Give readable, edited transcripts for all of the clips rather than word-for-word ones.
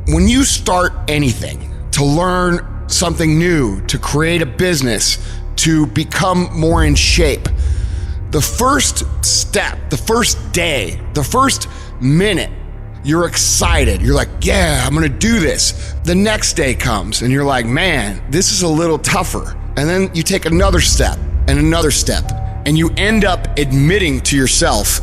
When you start anything, to learn something new, to create a business, to become more in shape, the first step, the first day, the first minute, you're excited. You're like, yeah, I'm gonna do this. The next day comes and you're like, man, this is a little tougher. And then you take another step and another step, and you end up admitting to yourself,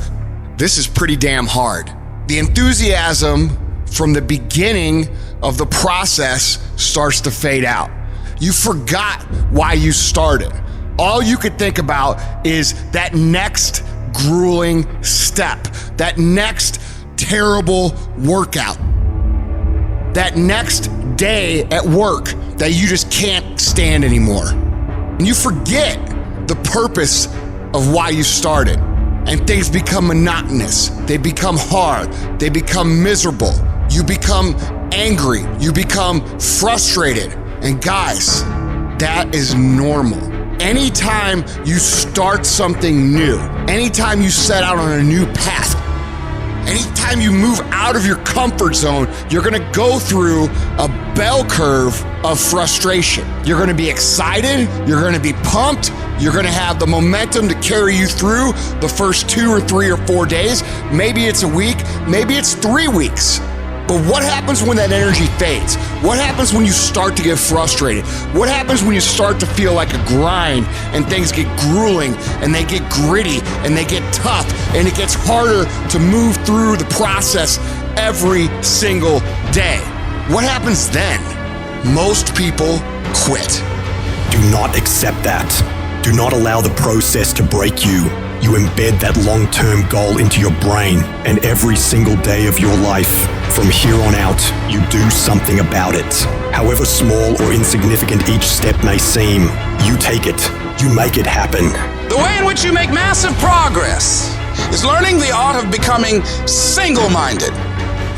this is pretty damn hard. The enthusiasm from the beginning of the process starts to fade out. You forgot why you started. All you could think about is that next grueling step, that next terrible workout, that next day at work that you just can't stand anymore. And you forget the purpose of why you started. And things become monotonous. They become hard. They become miserable. You become angry. You become frustrated. And guys, that is normal. Anytime you start something new, anytime you set out on a new path, anytime you move out of your comfort zone, you're gonna go through a bell curve of frustration. You're gonna be excited, you're gonna be pumped, you're gonna have the momentum to carry you through the first 2 or 3 or 4 days. Maybe it's a week, maybe it's 3 weeks. But what happens when that energy fades? What happens when you start to get frustrated? What happens when you start to feel like a grind and things get grueling and they get gritty and they get tough and it gets harder to move through the process every single day? What happens then? Most people quit. Do not accept that. Do not allow the process to break you. You embed that long-term goal into your brain, and every single day of your life, from here on out, you do something about it. However small or insignificant each step may seem, you take it, you make it happen. The way in which you make massive progress is learning the art of becoming single-minded,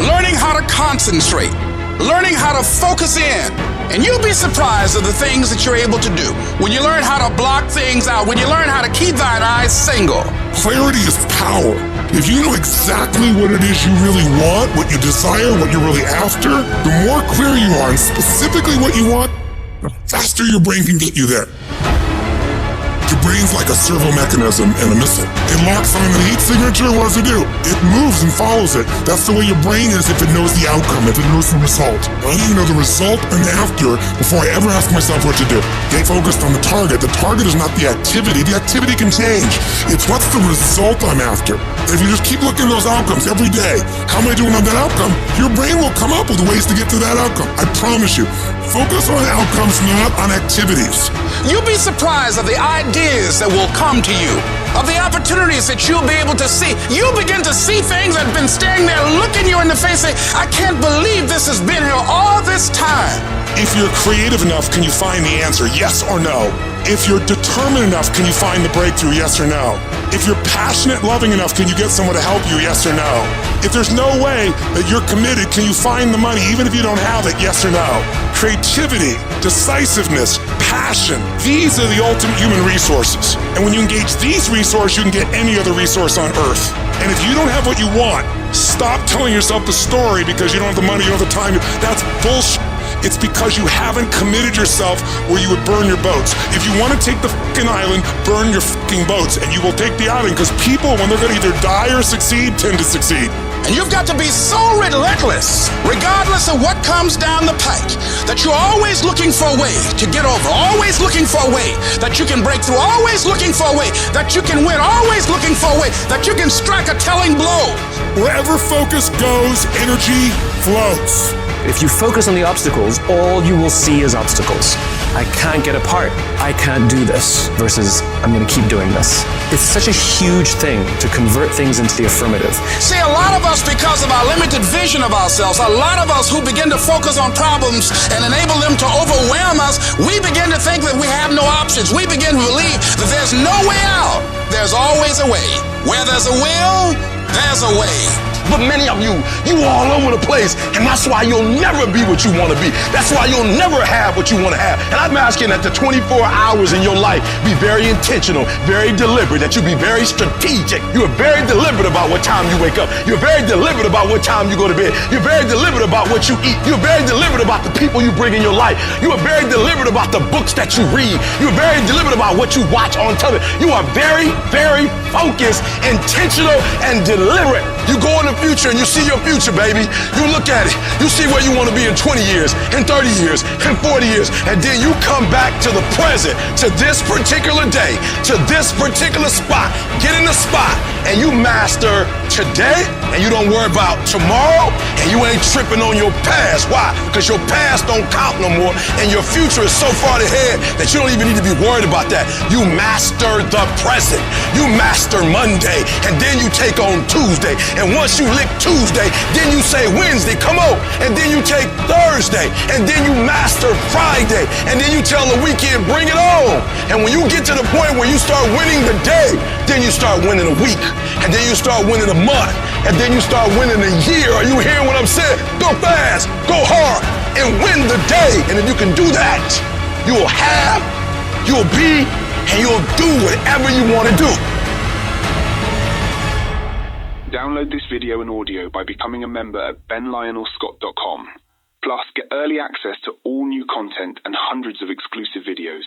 learning how to concentrate, learning how to focus in. And you'll be surprised at the things that you're able to do when you learn how to block things out, when you learn how to keep thine eyes single. Clarity is power. If you know exactly what it is you really want, what you desire, what you're really after, the more clear you are and specifically what you want, the faster your brain can get you there. Your brain's like a servo mechanism and a missile. It locks on the heat signature, what does it do? It moves and follows it. That's the way your brain is if it knows the outcome, if it knows the result. I need to know the result and the after before I ever ask myself what to do. Get focused on the target. The target is not the activity. The activity can change. It's what's the result I'm after. If you just keep looking at those outcomes every day, how am I doing on that outcome? Your brain will come up with ways to get to that outcome. I promise you. Focus on outcomes, not on activities. You'll be surprised at the ideas that will come to you, of the opportunities that you'll be able to see. You'll begin to see things that have been staring there, looking you in the face, saying, I can't believe this has been here all this time. If you're creative enough, can you find the answer, yes or no? If you're determined enough, can you find the breakthrough, yes or no? If you're passionate, loving enough, can you get someone to help you, yes or no? If there's no way that you're committed, can you find the money, even if you don't have it, yes or no? Creativity, decisiveness, passion, these are the ultimate human resources. And when you engage these resources, you can get any other resource on earth. And if you don't have what you want, stop telling yourself the story because you don't have the money, you don't have the time. That's bullshit. It's because you haven't committed yourself where you would burn your boats. If you want to take the fucking island, burn your fucking boats, and you will take the island because people, when they're going to either die or succeed, tend to succeed. And you've got to be so relentless, regardless of what comes down the pike, that you're always looking for a way to get over, always looking for a way that you can break through, always looking for a way that you can win, always looking for a way that you can strike a telling blow. Wherever focus goes, energy flows. If you focus on the obstacles, all you will see is obstacles. I can't get a part. I can't do this versus I'm going to keep doing this. It's such a huge thing to convert things into the affirmative. See, a lot of us, because of our limited vision of ourselves, a lot of us who begin to focus on problems and enable them to overwhelm us, we begin to think that we have no options. We begin to believe that there's no way out. There's always a way. Where there's a will, there's a way. But many of you all over the place, and that's why you'll never be what you want to be. That's why you'll never have what you want to have. And I'm asking that the 24 hours in your life be very intentional, very deliberate, that you be very strategic. You are very deliberate about what time you wake up. You're very deliberate about what time you go to bed. You're very deliberate about what you eat. You're very deliberate about the people you bring in your life. You are very deliberate about the books that you read. You're very deliberate about what you watch on television. You are very, very focused, intentional, and deliberate. You go in the future and you see your future, baby. You look at it. You see where you want to be in 20 years, in 30 years, in 40 years. And then you come back to the present, to this particular day, to this particular spot. Get in the spot and you master today, and you don't worry about tomorrow, and you ain't tripping on your past. Why? Because your past don't count no more, and your future is so far ahead that you don't even need to be worried about that. You master the present. You master Monday, and then you take on Tuesday. And once you lick Tuesday, then you say Wednesday, come on. And then you take Thursday, and then you master Friday, and then you tell the weekend, bring it on. And when you get to the point where you start winning the day, then you start winning a week, and then you start winning a month, and then you start winning a year. Are you hearing what I'm saying? Go fast, go hard, and win the day. And if you can do that, you will have, you'll be, and you'll do whatever you want to do. Download this video and audio by becoming a member at benlionelscott.com. Plus, get early access to all new content and hundreds of exclusive videos.